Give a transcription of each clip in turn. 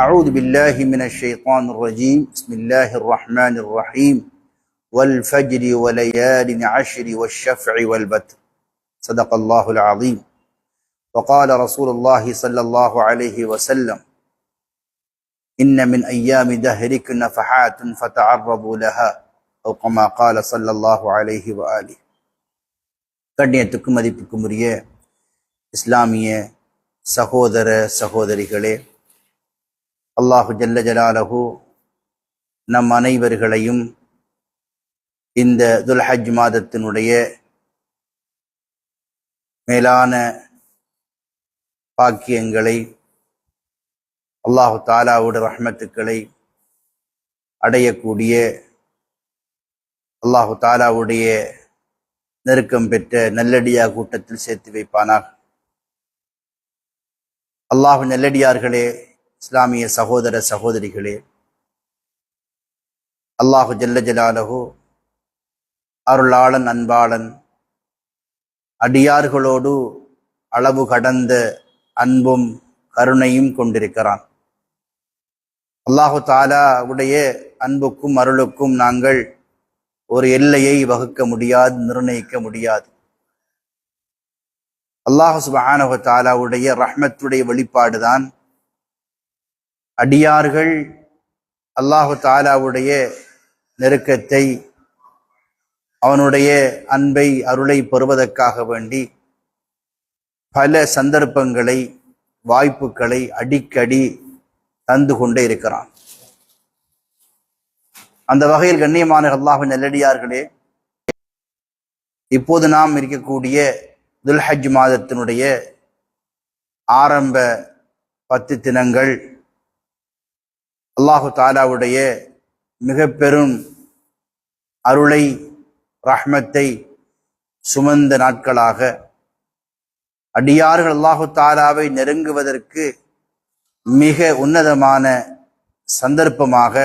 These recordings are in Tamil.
أعوذ بالله من الشيطان الرجيم بسم الله الرحمن الرحيم والفجر وليال عشر والشفع والبتر صدق الله العظيم وقال رسول الله صلى الله عليه وسلم إن من أيام دهرك نفحات فتعرضوا لها أو كما قال صلى الله عليه وآله கண்ணியத்துக்கும் மதிப்புக்கும் உரிய இஸ்லாமிய சகோதர சகோதரிகளே, அல்லாஹு ஜல்ல ஜலாலஹு நம் அனைவர்களையும் இந்த துல்ஹஜ் மாதத்தினுடைய மேலான பாக்கியங்களை, அல்லாஹு தாலாவுடைய ரஹ்மத்துக்களை அடையக்கூடிய, அல்லாஹு தாலாவுடைய நெருக்கம் பெற்ற நல்லடியா கூட்டத்தில் சேர்த்து வைப்பானாக. அல்லாஹு நல்லடியார்களே, இஸ்லாமிய சகோதர சகோதரிகளே, அல்லாஹு ஜல்ல ஜலாலஹு அருளாளன் அன்பாளன், அடியார்களோடு அளவு கடந்த அன்பும் கருணையும் கொண்டிருக்கிறான். அல்லாஹு தாலாவுடைய அன்புக்கும் அருளுக்கும் நாங்கள் ஒரு எல்லையை வகுக்க முடியாது, நிர்ணயிக்க முடியாது. அல்லாஹு சுப்ஹானஹு வ தஆலாவுடைய ரஹ்மத்துடைய வெளிப்பாடுதான் அடியார்கள் அல்லாஹு தாலாவுடைய நெருக்கத்தை, அவனுடைய அன்பை, அருளை பெறுவதற்காக வேண்டி பல சந்தர்ப்பங்களை, வாய்ப்புகளை அடிக்கடி தந்து கொண்டே இருக்கிறான். அந்த வகையில் கண்ணியமான அல்லாஹ்வின் நல்லடியார்களே, இப்போது நாம் இருக்கக்கூடிய துல்ஹஜ் மாதத்தினுடைய ஆரம்ப 10 தினங்கள் அல்லாஹு தாலாவுடைய மிக பெரும் அருளை, ரஹ்மத்தை சுமந்த நாட்களாக, அடியார்கள் அல்லாஹு தாலாவை நெருங்குவதற்கு மிக உன்னதமான சந்தர்ப்பமாக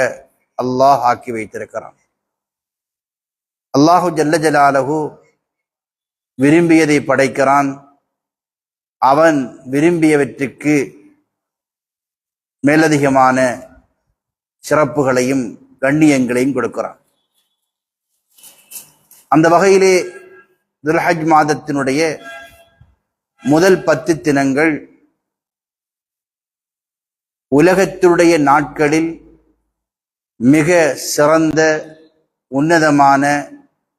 அல்லாஹ் ஆக்கி வைத்திருக்கிறான். அல்லாஹு ஜல்ல ஜலாலஹு விரும்பியதை படைக்கிறான். அவன் விரும்பியவற்றுக்கு மேலதிகமான சிறப்புகளையும் கண்ணியங்களையும் கொடுக்கிறான். அந்த வகையிலே துல்ஹஜ் மாதத்தினுடைய முதல் 10 தினங்கள் உலகத்தினுடைய நாட்களில் மிக சிறந்த உன்னதமான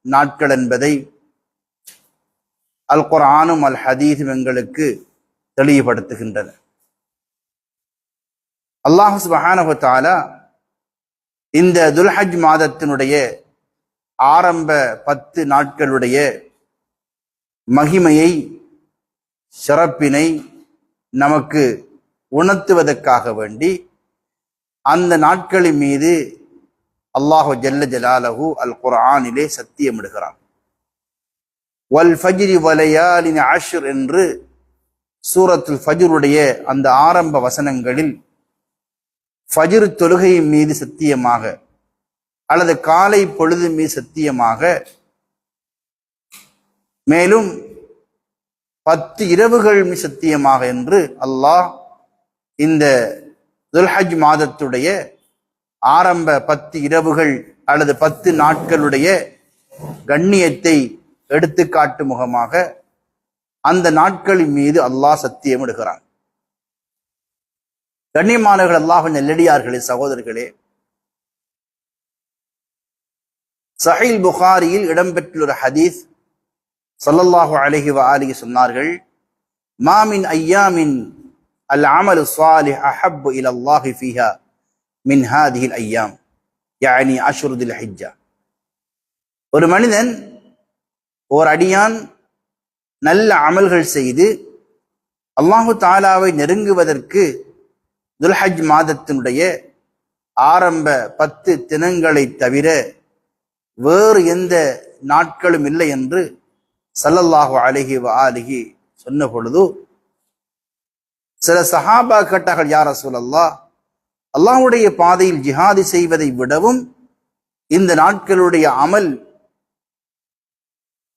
நாட்கள் என்பதை அல் குர்ஆனும் அல் ஹதீஸும் எங்களுக்கு தெளிவுபடுத்துகின்றன. அல்லாஹ் சுப்ஹானஹு வ தஆலா இந்த துல்ஹஜ் மாதத்தினுடைய ஆரம்ப 10 நாட்களுடைய மகிமையை, சிறப்பினை நமக்கு உணர்த்துவதற்காக வேண்டி அந்த நாட்களின் மீது அல்லாஹு ஜல்ல ஜலாலஹு அல் குர்ஆனிலே சத்தியமிடுகிறான். வல் ஃபஜ்ரி வலயாலின் அஷ்ர் என்று சூரத்துல் ஃபஜ்ருடைய அந்த ஆரம்ப வசனங்களில் ஃபஜ்ர் தொழுகையின் மீது சத்தியமாக, அல்லது காலை பொழுது மீது சத்தியமாக, மேலும் 10 இரவுகள் மீது சத்தியமாக என்று அல்லாஹ் இந்த துல்ஹஜ் மாதத்துடைய ஆரம்ப 10 இரவுகள் அல்லது 10 நாட்களுடைய கண்ணியத்தை எடுத்துக்காட்டு முகமாக அந்த நாட்களின் மீது அல்லாஹ் சத்தியமிடுகிறான். கண்ணியமானவர்கள், அல்லாஹ்வின் நல்லடியார்களே, சகோதரர்களே, சஹீஹ் புகாரியில் இடம்பெற்றுள்ள ஒரு ஹதீஸ், ஸல்லல்லாஹு அலைஹி வஆலிஹி சொன்னார்கள், மா மின் ஐயாமின் அல் அமலு ஸாலிஹ் அஹப்பு இலல்லாஹி ஃபீஹா மின் ஹாதிஹில் ஐயாம், யானி அஷ்ரு தில் ஹிஜ்ஜா. ஒரு மனிதன், ஓர் அடியான் நல்ல அமல்கள் செய்து அல்லாஹு தாலாவை நெருங்குவதற்கு துல்ஹஜ் மாதத்தினுடைய ஆரம்ப 10 தினங்களை தவிர வேறு எந்த நாட்களும் இல்லை என்று ஸல்லல்லாஹு அலைஹி வஆலிஹி சொன்ன பொழுது சில சஹாபா கேட்டார்கள், யா ரசூலல்லாஹ், அல்லாஹ்வுடைய பாதையில் ஜிஹாது செய்வதை விடவும் இந்த நாட்களுடைய அமல்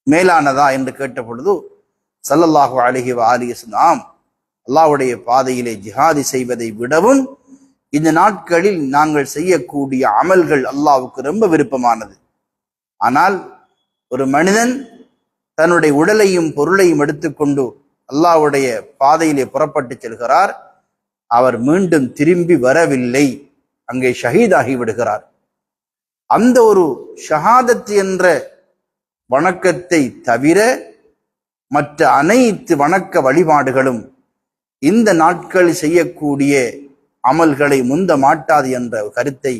மேலானதா என்று கேட்ட பொழுது ஸல்லல்லாஹு அலைஹி வஆலிஹி வஸல்லம், அல்லாஹ்வுடைய பாதையிலே ஜிஹாது செய்வதை விடவும் இந்த நாட்களில் நாங்கள் செய்யக்கூடிய அமல்கள் அல்லாஹ்வுக்கு ரொம்ப விருப்பமானது. ஆனால் ஒரு மனிதன் தன்னுடைய உடலையும் பொருளையும் எடுத்துக்கொண்டு அல்லாஹ்வுடைய பாதையிலே புறப்பட்டு செல்கிறார். அவர் மீண்டும் திரும்பி வரவில்லை, அங்கே ஷஹீதாகி விடுகிறார். அந்த ஒரு ஷஹாதத் என்ற வணக்கத்தை தவிர மற்ற அனைத்து வணக்க வழிபாடுகளும் இந்த நாட்களில் செய்யக்கூடிய அமல்களை முந்த மாட்டாது என்ற கருத்தை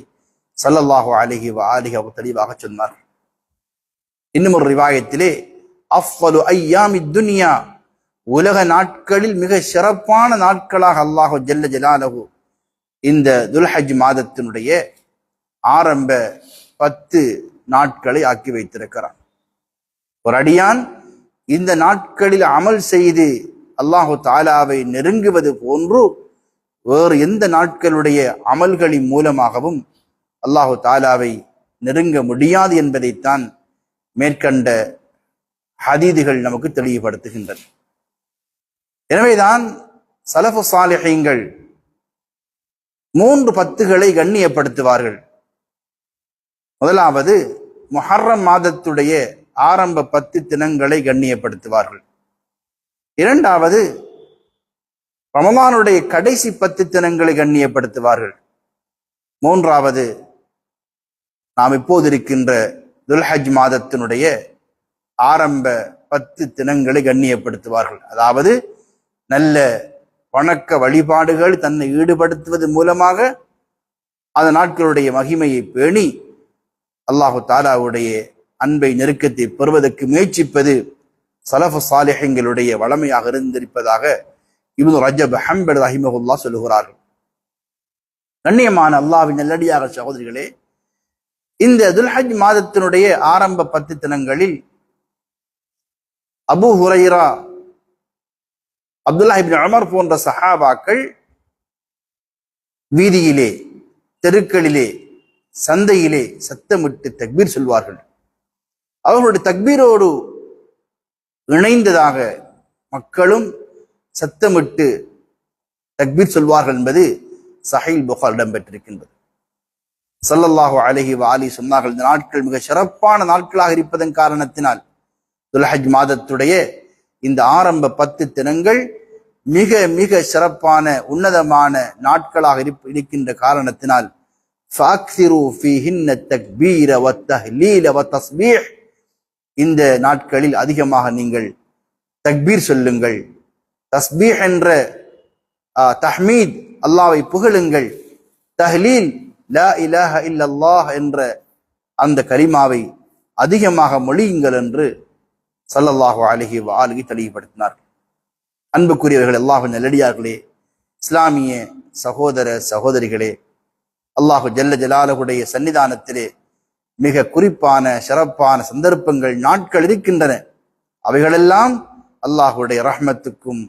ஸல்லல்லாஹு அலைஹி வஆலிஹி தெளிவாக சொன்னார். இன்னும் ஒரு ரிவாயத்திலே அஃலு ஐயாமித் துன்யா, உலக நாட்களில் மிக சிறப்பான நாட்களாக அல்லாஹு ஜல்ல ஜலாலஹு இந்த துல்ஹஜ் மாதத்தினுடைய ஆரம்ப 10 நாட்களை ஆக்கி வைத்திருக்கிறான். ஒரு அடியான் இந்த நாட்களில் அமல் செய்து அல்லாஹு தாலாவை நெருங்குவது போன்று வேறு எந்த நாட்களுடைய அமல்களின் மூலமாகவும் அல்லாஹு தாலாவை நெருங்க முடியாது என்பதைத்தான் மேற்கண்ட ஹதீதுகள் நமக்கு தெளிவுபடுத்துகின்றன. எனவேதான் சலஃபு சாலிஹீன்கள் 3 10களை கண்ணியப்படுத்துவார்கள். முதலாவது முஹர்ரம் மாதத்துடைய ஆரம்ப 10 தினங்களை கண்ணியப்படுத்துவார்கள். இரண்டாவது ரமலானுடைய கடைசி 10 தினங்களை கண்ணியப்படுத்துவார்கள். மூன்றாவது நாம் இப்போது இருக்கின்ற துல்ஹஜ் மாதத்தினுடைய ஆரம்ப 10 தினங்களை கண்ணியப்படுத்துவார்கள். அதாவது நல்ல வணக்க வழிபாடுகள் தன்னை ஈடுபடுத்துவது மூலமாக அந்த நாட்களுடைய மகிமையை பேணி அல்லாஹு தாலாவுடைய அன்பை நெருக்கத்தை பெறுவதற்கு முயற்சிப்பது சலஃபு சாலிஹீன்களுடைய வளமையாக இருந்திருப்பதாக இப்னு ரஜப் ஹம்பல் ரஹிமஹுல்லாஹ் சொல்லுகிறார்கள். கண்ணியமான அல்லாஹ்வின் நல்லடியாக சகோதரிகளே, இந்த துல்ஹஜ் மாதத்தினுடைய ஆரம்ப 10 தினங்களில் அபூ ஹுரைரா, அப்துல்லாஹ் இப்னு உமர் போன்ற சஹாபாக்கள் வீதியிலே, தெருக்களிலே, சந்தையிலே சத்தமிட்டு தக்பீர் சொல்வார்கள். அவர்களுடைய தக்பீரோடு இணைந்ததாக மக்களும் சத்தமிட்டு தக்பீர் சொல்வார்கள் என்பது சஹீஹ் புகாரி இடம்பெற்றிருக்கின்றது. ஸல்லல்லாஹு அலைஹி வஆலிஹி சொன்னார்கள், இந்த நாட்கள் மிக சிறப்பான நாட்களாக இருப்பதன் காரணத்தினால் துல்ஹஜ் மாதத்துடைய இந்த ஆரம்ப 10 தினங்கள் மிக மிக சிறப்பான உன்னதமான நாட்களாக இருக்கின்ற காரணத்தினால் ஃபஅக்ஸிரு ஃபீஹின்ன தக்பீர வத்தஹ்லீல வத்தஸ்பீஹ், இந்த நாட்களில் அதிகமாக நீங்கள் தக்பீர் சொல்லுங்கள், தஸ்பீஹ் என்ற தஹ்மீத் அல்லாஹ்வை புகழுங்கள், தஹ்லீல் லா இலாஹ இல்லல்லாஹ் என்ற அந்த கலிமாவை அதிகமாக மொழியுங்கள் என்று ஸல்லல்லாஹு அலைஹி வஆலிஹி தெளிவுபடுத்தினார். அன்புக்குரியவர்கள், அல்லாஹ்வின் நல்லடியார்களே, இஸ்லாமிய சகோதர சகோதரிகளே, அல்லாஹு ஜல்ல ஜலாலுடைய சன்னிதானத்திலே மிக குறிப்பான சிறப்பான சந்தர்ப்பங்கள் நாட்கள் இருக்கின்றன. அவைகளெல்லாம் அல்லாஹுடைய ரஹ்மத்துக்கும்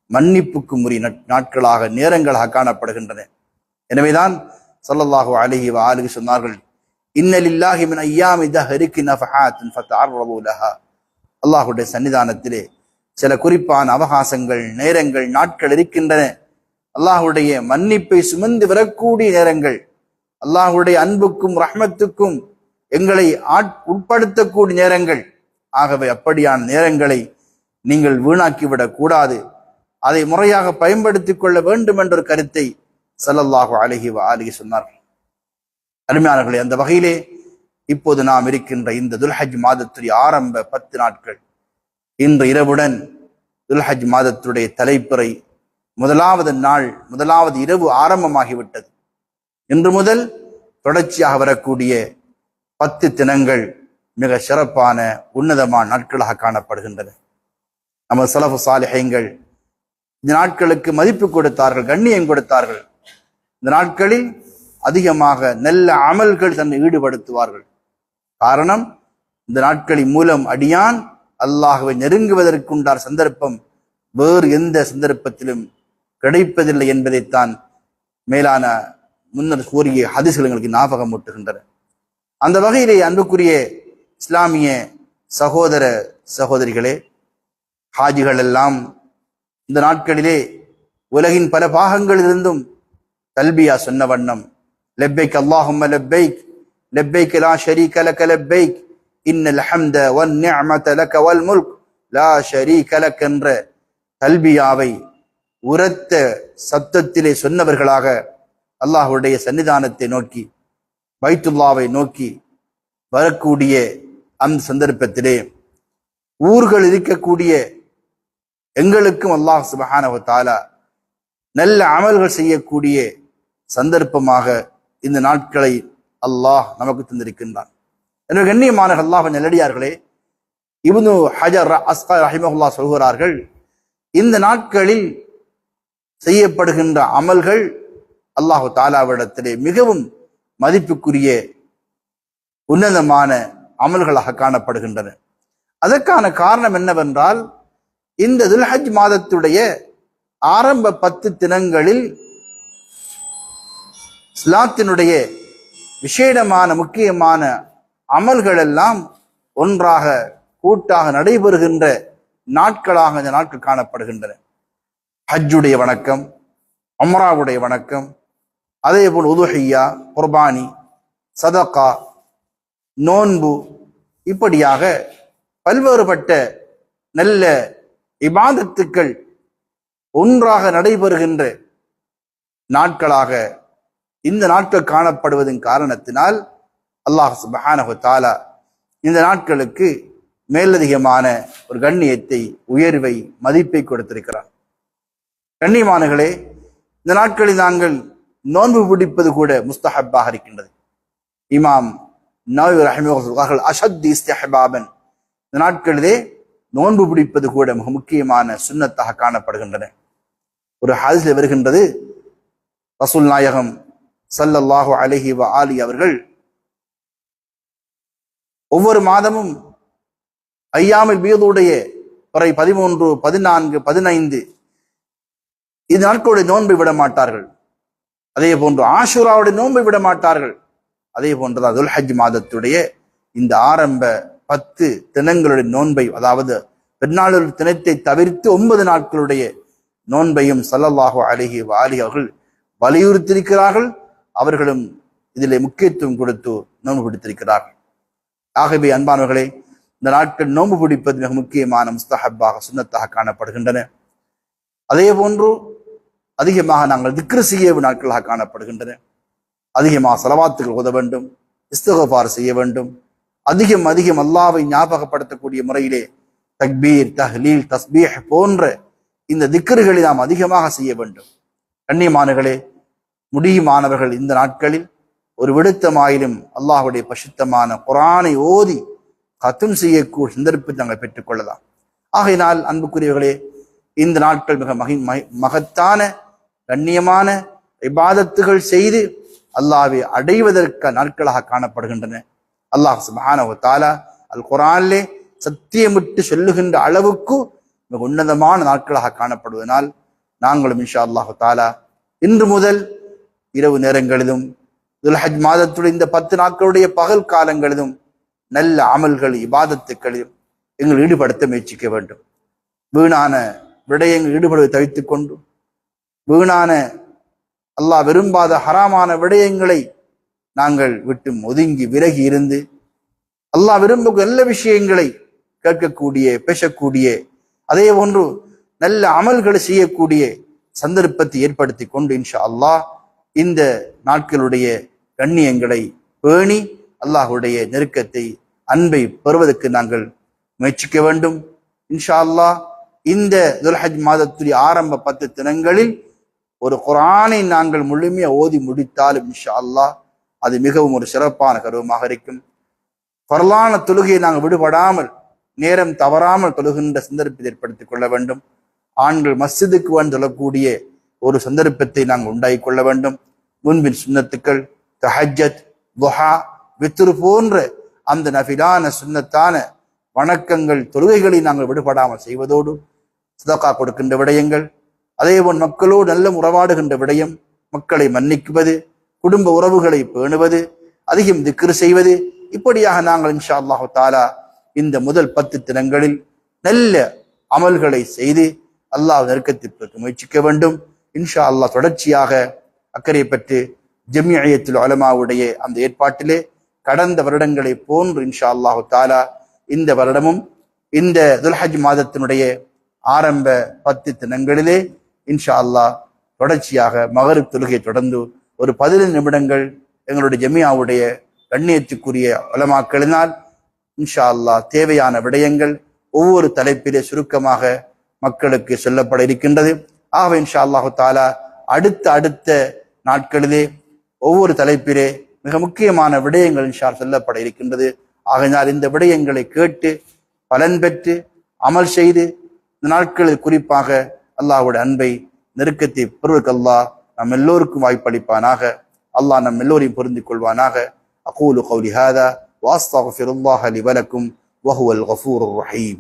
மன்னிப்புக்கும் உரிய நாட்களாக நேரங்களாக காணப்படுகின்றன. எனவேதான் ஸல்லல்லாஹு அலைஹி வஆலிஹி சொன்னார்கள், இன்ன லில்லாஹி மின் அய்யாமி தஹ்ரிகி நஃபஹாத்தின் ஃபதஅர்ரது லஹா, அல்லாஹுடைய சன்னிதானத்திலே சில குறிப்பான அவகாசங்கள், நேரங்கள், நாட்கள் இருக்கின்றன. அல்லாஹுடைய மன்னிப்பை சுமந்து வரக்கூடிய நேரங்கள், அல்லாஹுடைய அன்புக்கும் ரஹ்மத்துக்கும் எங்களை உட்படுத்தக்கூடிய நேரங்கள். ஆகவே அப்படியான நேரங்களை நீங்கள் வீணாக்கிவிடக் கூடாது, அதை முறையாக பயன்படுத்திக் கொள்ள வேண்டும் என்ற ஒரு கருத்தை ஸல்லல்லாஹு அலைஹி வஆலிஹி சொன்னார்கள். அருமையானவர்களே, அந்த வகையிலே இப்போது நாம் இருக்கின்ற இந்த துல்ஹஜ் மாதத்துடைய ஆரம்ப 10 நாட்கள், இன்று இரவுடன் துல்ஹஜ் மாதத்துடைய தலைப்பிறை முதலாவது நாள், முதலாவது இரவு ஆரம்பமாகிவிட்டது. இன்று முதல் தொடர்ச்சியாக வரக்கூடிய 10 தினங்கள் மிக சிறப்பான உன்னதமான நாட்களாக காணப்படுகின்றன. நமது ஸலஃபு சாலிஹீன்கள் இந்த நாட்களுக்கு மதிப்பு கொடுத்தார்கள், கண்ணியம் கொடுத்தார்கள். இந்த நாட்களில் அதிகமாக நல்ல அமல்கள் தன்னை ஈடுபடுத்துவார்கள். காரணம், இந்த நாட்களின் மூலம் அடியான் அல்லாஹ்வை நெருங்குவதற்குண்டான சந்தர்ப்பம் வேறு எந்த சந்தர்ப்பத்திலும் கிடைப்பதில்லை என்பதைத்தான் மேலான முன்னர் கூறிய ஹதீஸ்கள் எங்களுக்கு ஞாபகம் ஊட்டுகின்றன. அந்த வகையிலே அன்புக்குரிய இஸ்லாமிய சகோதர சகோதரிகளே, ஹாஜிகள் எல்லாம் இந்த நாட்களிலே உலகின் பல பாகங்களிலிருந்தும் தல்பியா சொன்ன வண்ணம் லப்பைக் அல்லாஹும்ம லப்பைக் லப்பைக் லா ஷரீக லக லப்பைக் இன்னல் ஹம்த வன் நிஅமத லக வல் முல்க் லா ஷரீக லக் என்ற தல்பியாவை உரத்த சப்தத்திலே சொன்னவர்களாக அல்லாஹ்வுடைய சன்னிதானத்தை நோக்கி பைத்துல்லாவை நோக்கி வரக்கூடிய அந்த சந்தர்ப்பத்திலே ஊர்கள் இருக்கக்கூடிய எங்களுக்கும் அல்லாஹ் சுப்ஹானஹு வ தஆலா நல்ல அமல்கள் செய்யக்கூடிய சந்தர்ப்பமாக இந்த நாட்களை அல்லாஹ் நமக்கு தந்திருக்கின்றான். எனவே கண்ணியமான அல்லாஹ் நல்லடியார்களே, இப்னு ஹஜர் அஸ்கலி ரஹிமஹுல்லாஹ் சொல்கிறார்கள், இந்த நாட்களில் செய்யப்படுகின்ற அமல்கள் அல்லாஹு தஆலாவிடத்திலே மிகவும் மதிப்புக்குரிய உன்னதமான அமல்களாக காணப்படுகின்றன. அதற்கான காரணம் என்னவென்றால், இந்த துல்ஹஜ் மாதத்துடைய ஆரம்ப 10 தினங்களில் இஸ்லாத்தினுடைய விசேடமான முக்கியமான அமல்கள் எல்லாம் ஒன்றாக கூட்டாக நடைபெறுகின்ற நாட்களாக இந்த நாட்கள் காணப்படுகின்றன. ஹஜ்ஜுடைய வணக்கம், உம்ராவுடைய வணக்கம், அதே போல் உதுஹியா, குர்பானி, சதகா, நோன்பு, இப்படியாக பல்வேறுபட்ட நல்ல இபாதத்துக்கள் ஒன்றாக நடைபெறுகின்ற நாட்களாக இந்த நாட்கள் காணப்படுவதன் காரணத்தினால் அல்லாஹ் சுப்ஹானஹு வ தஆலா இந்த நாட்களுக்கு மேலதிகமான ஒரு கண்ணியத்தை, உயர்வை, மதிப்பை கொடுத்திருக்கிறார். கண்ணியமானங்களே, இந்த நாட்களில் நாங்கள் நோன்பு பிடிப்பது கூட முஸ்தஹப்பாக இருக்கின்றது. இமாம் நவவி ரஹிமஹுல்லாஹ் அஷத் இஸ்திஹ்பாபன், இந்த நாட்களிலே நோன்பு பிடிப்பது கூட மிக முக்கியமான சுன்னத்தாக காணப்படுகின்றன. ஒரு ஹதீஸில் வருகின்றது, ரசூல் நாயகம் ஸல்லல்லாஹு அலைஹி வ ஆலிஹி அவர்கள் ஒவ்வொரு மாதமும் ஐயாமில் பீதுடைய பிறை 13, 14, 15 இந்த நாட்களுடைய நோன்பை விட மாட்டார்கள். அதே போன்று ஆஷுராவுடைய நோன்பை விட மாட்டார்கள். அதே போன்றுதான் துல்ஹஜ் மாதத்துடைய இந்த ஆரம்ப 10 தினங்களுடைய நோன்பை, அதாவது பெருநாள் தினத்தை தவிர்த்து 9 நாட்களுடைய நோன்பையும் ஸல்லல்லாஹு அலைஹி வ ஆலிஹி அவர்கள் வலியுறுத்தியிருக்கிறார்கள். அவர்களும் இதிலே முக்கியத்துவம் கொடுத்து நோன்பு பிடித்திருக்கிறார்கள். ஆகவே அன்பானவர்களே, இந்த நாட்கள் நோன்பு பிடிப்பது மிக முக்கியமான முஸ்தஹப்பாக, சுன்னத்தாக காணப்படுகின்றன. அதே போன்று அதிகமாக நாங்கள் திக்ரு செய்ய நாட்களாக காணப்படுகின்றன. அதிகமாக ஸலவாத்துகள் ஓத வேண்டும், இஸ்திக்ஃபார் செய்ய வேண்டும். அதிகம் அல்லாஹ்வை ஞாபகப்படுத்தக்கூடிய முறையிலே தக்பீர், தஹ்லீல், தஸ்பீஹ் போன்ற இந்த திக்ருகளை நாம் அதிகமாக செய்ய வேண்டும். கண்ணியமானவர்களே, முடியுமானவர்கள் இந்த நாட்களில் ஒரு விடுத்தமாயிலும் அல்லாஹ்வுடைய பரிசுத்தமான குர்ஆனை ஓதி கத்தும் செய்யக்கூடிய சந்தர்ப்பத்தை நாங்கள் பெற்றுக்கொள்ளலாம். ஆகையினால் அன்புக்குரியவர்களே, இந்த நாட்கள் மிக மகத்தான கண்ணியமான இபாதத்துகள் செய்து அல்லாஹ்வை அடைவதற்கு நாட்களாக காணப்படுகின்றன. அல்லாஹ் சுப்ஹானஹு வ தஆலா அல் குர்ஆனிலே சத்தியமிட்டு சொல்லுகின்ற அளவுக்கு மிக உன்னதமான நாட்களாக காணப்படுவதனால் நாங்களும் இன்ஷா அல்லாஹு தஆலா இன்று முதல் இரவு நேரங்களிலும் துல்ஹஜ் மாதத்துடைய இந்த 10 நாட்களுடைய பகல் காலங்களிலும் நல்ல அமல்கள், இபாதத்துக்களிலும் எங்கள் ஈடுபடுத்த முயற்சிக்க வேண்டும். வீணான விடயங்கள் ஈடுபடுவதை தவிர்த்துக் கொண்டு, வீணான அல்லாஹ் விரும்பாத ஹராமான விடயங்களை நாங்கள் விட்டு ஒதுங்கி விலகி இருந்து அல்லாஹ் விரும்பும் நல்ல விஷயங்களை கேட்கக்கூடிய, பேசக்கூடிய, அதே போன்று நல்ல அமல்களை செய்யக்கூடிய சந்தர்ப்பத்தை ஏற்படுத்தி கொண்டு இன்ஷா அல்லாஹ் இந்த நாட்களுடைய கண்ணியங்களை பேணி அல்லாஹ்வுடைய நெருக்கத்தை, அன்பை பெறுவதற்கு நாங்கள் முயற்சிக்க வேண்டும். இன்ஷா அல்லாஹ் இந்த துல்ஹஜ் மாதத்துடைய ஆரம்ப 10 தினங்களில் ஒரு குர்ஆனை நாங்கள் முழுமையா ஓதி முடித்தாலும் இன்ஷா அல்லாஹ் அது மிகவும் ஒரு சிறப்பான கருவமாக இருக்கும். ஃபர்லான தொழுகையை நாங்கள் விடுபடாமல், நேரம் தவறாமல் தொழுகின்ற சந்தர்ப்பத்தை ஏற்படுத்திக் கொள்ள வேண்டும். ஆண்கள் மஸ்ஜிதுக்கு வந்து தொழக்கூடிய ஒரு சந்தர்ப்பத்தை நாங்கள் உண்டாக்கி கொள்ள வேண்டும். முன்பின் சுன்னத்துக்கள், தஹஜ்ஜத், துஹா, வித்ரு போன்ற அந்த நஃபிலான சுன்னத்தான வணக்கங்கள், தொழுகைகளை நாங்கள் விடுபடாமல் செய்வதோடு சதகா கொடுக்கின்ற விடயங்கள், அதேபோல் மக்களோடு நல்ல உறவாடுகின்ற விடயம், மக்களை மன்னிக்குவது, குடும்ப உறவுகளை பேணுவது, அதிகம் திக்ரு செய்வது, இப்படியாக நாங்கள் இன்ஷா அல்லாஹு தஆலா இந்த முதல் 10 தினங்களில் நல்ல அமல்களை செய்து அல்லாஹ் நெருக்கத்திற்கு முயற்சிக்க வேண்டும். இன்ஷா அல்லாஹ் தொடர்ச்சியாக அக்கறை பெற்று ஜமியத்துல் உலமாவுடைய அந்த ஏற்பாட்டிலே கடந்த வருடங்களை போன்று இன்ஷா அல்லாஹு தாலா இந்த வருடமும் இந்த துல்ஹஜ் மாதத்தினுடைய ஆரம்ப 10 தினங்களிலே இன்ஷா அல்லாஹ் தொடர்ச்சியாக மகரிப் தொழுகை தொடர்ந்து ஒரு 15 நிமிடங்கள் எங்களுடைய ஜமியாவுடைய கண்ணியத்துக்குரிய உலமாக்களினால் இன்ஷா அல்லாஹ் தேவையான விடயங்கள் ஒவ்வொரு தலைப்பிலே சுருக்கமாக மக்களுக்கு சொல்லப்பட இருக்கின்றது. ஆகவே இன்ஷா அல்லாஹு தாலா அடுத்த நாட்களிலே ஒவ்வொரு தலைப்பிலே மிக முக்கியமான விடயங்கள் இன்ஷா சொல்லப்பட இருக்கின்றது. ஆகையினால் இந்த விடயங்களை கேட்டு பலன் பெற்று அமல் செய்து இந்த நாட்களில் குறிப்பாக அல்லாஹ்வுடைய அன்பை நெருக்கத்தை பெறுவதற்கு அல்லாஹ் நம் எல்லோருக்கும் வாய்ப்பளிப்பானாக. அல்லாஹ் நம் எல்லோரையும் பொருந்திக் கொள்வானாக. அகூலு கௌலி ஹாதா வ அஸ்தக்ஃபிருல்லாஹ லி வ லக்கும் வ ஹுவல் கஃபூருர் ரஹீம்.